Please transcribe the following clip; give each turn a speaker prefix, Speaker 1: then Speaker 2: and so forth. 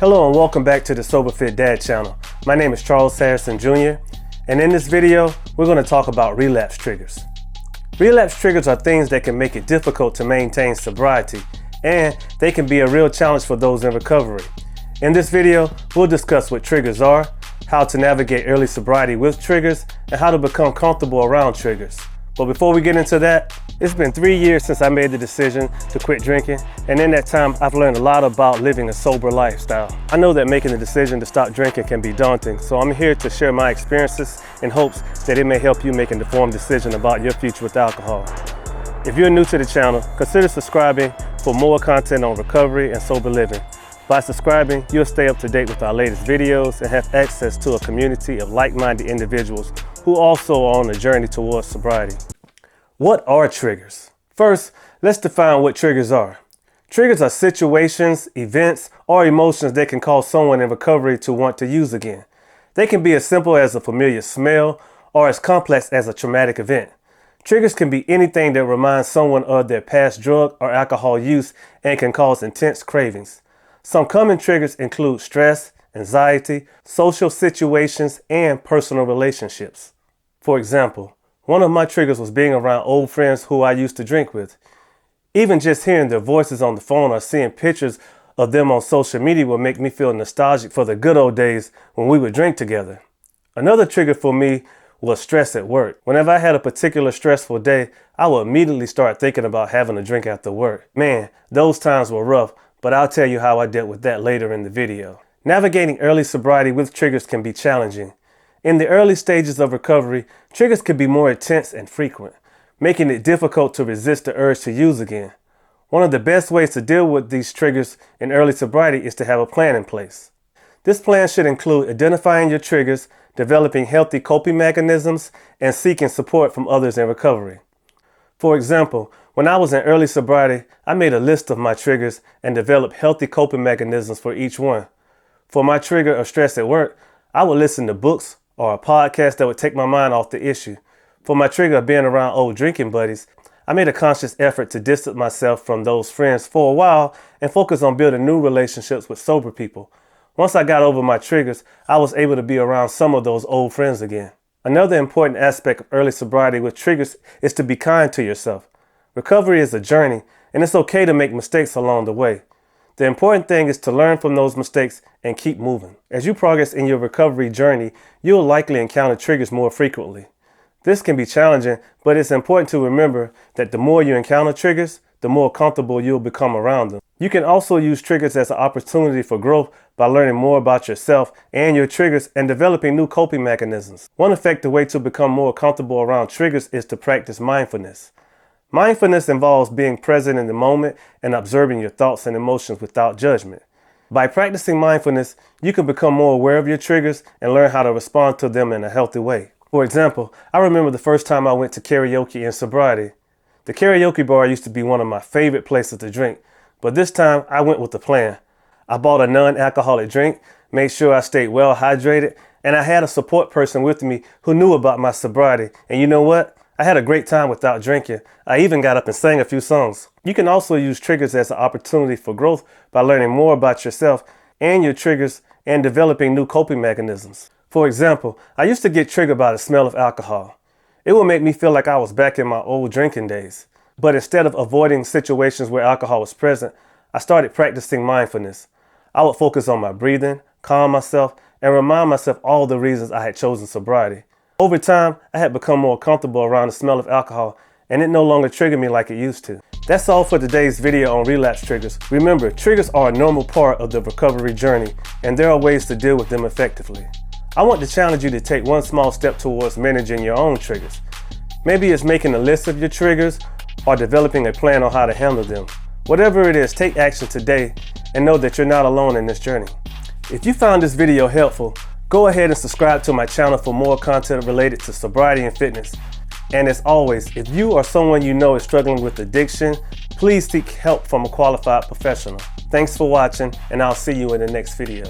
Speaker 1: Hello and welcome back to the Sober Fit Dad channel. My name is Charles Harrison Jr. and in this video, we're going to talk about relapse triggers. Relapse triggers are things that can make it difficult to maintain sobriety, and they can be a real challenge for those in recovery. In this video, we'll discuss what triggers are, how to navigate early sobriety with triggers, and how to become comfortable around triggers. But before we get into that, it's been 3 years since I made the decision to quit drinking, and in that time, I've learned a lot about living a sober lifestyle. I know that making the decision to stop drinking can be daunting, so I'm here to share my experiences in hopes that it may help you make an informed decision about your future with alcohol. If you're new to the channel, consider subscribing for more content on recovery and sober living. By subscribing, you'll stay up to date with our latest videos and have access to a community of like-minded individuals who also are on a journey towards sobriety. What are triggers? First, let's define what triggers are. Triggers are situations, events, or emotions that can cause someone in recovery to want to use again. They can be as simple as a familiar smell or as complex as a traumatic event. Triggers can be anything that reminds someone of their past drug or alcohol use and can cause intense cravings. Some common triggers include stress, anxiety, social situations, and personal relationships. For example, one of my triggers was being around old friends who I used to drink with. Even just hearing their voices on the phone or seeing pictures of them on social media would make me feel nostalgic for the good old days when we would drink together. Another trigger for me was stress at work. Whenever I had a particular stressful day, I would immediately start thinking about having a drink after work. Man, those times were rough, but I'll tell you how I dealt with that later in the video. Navigating early sobriety with triggers can be challenging. In the early stages of recovery, triggers can be more intense and frequent, making it difficult to resist the urge to use again. One of the best ways to deal with these triggers in early sobriety is to have a plan in place. This plan should include identifying your triggers, developing healthy coping mechanisms, and seeking support from others in recovery. For example, when I was in early sobriety, I made a list of my triggers and developed healthy coping mechanisms for each one. For my trigger of stress at work, I would listen to books or a podcast that would take my mind off the issue. For my trigger of being around old drinking buddies, I made a conscious effort to distance myself from those friends for a while and focus on building new relationships with sober people. Once I got over my triggers, I was able to be around some of those old friends again. Another important aspect of early sobriety with triggers is to be kind to yourself. Recovery is a journey, and it's okay to make mistakes along the way. The important thing is to learn from those mistakes and keep moving. As you progress in your recovery journey, you'll likely encounter triggers more frequently. This can be challenging, but it's important to remember that the more you encounter triggers, the more comfortable you'll become around them. You can also use triggers as an opportunity for growth by learning more about yourself and your triggers and developing new coping mechanisms. One effective way to become more comfortable around triggers is to practice mindfulness. Mindfulness involves being present in the moment and observing your thoughts and emotions without judgment. By practicing mindfulness, you can become more aware of your triggers and learn how to respond to them in a healthy way. For example, I remember the first time I went to karaoke in sobriety. The karaoke bar used to be one of my favorite places to drink, but this time I went with a plan. I bought a non-alcoholic drink, made sure I stayed well hydrated, and I had a support person with me who knew about my sobriety. And you know what? I had a great time without drinking. I even got up and sang a few songs. You can also use triggers as an opportunity for growth by learning more about yourself and your triggers and developing new coping mechanisms. For example, I used to get triggered by the smell of alcohol. It would make me feel like I was back in my old drinking days. But instead of avoiding situations where alcohol was present, I started practicing mindfulness. I would focus on my breathing, calm myself, and remind myself all the reasons I had chosen sobriety. Over time, I had become more comfortable around the smell of alcohol, and it no longer triggered me like it used to. That's all for today's video on relapse triggers. Remember, triggers are a normal part of the recovery journey, and there are ways to deal with them effectively. I want to challenge you to take one small step towards managing your own triggers. Maybe it's making a list of your triggers or developing a plan on how to handle them. Whatever it is, take action today and know that you're not alone in this journey. If you found this video helpful, go ahead and subscribe to my channel for more content related to sobriety and fitness. And as always, if you or someone you know is struggling with addiction, please seek help from a qualified professional. Thanks for watching, and I'll see you in the next video.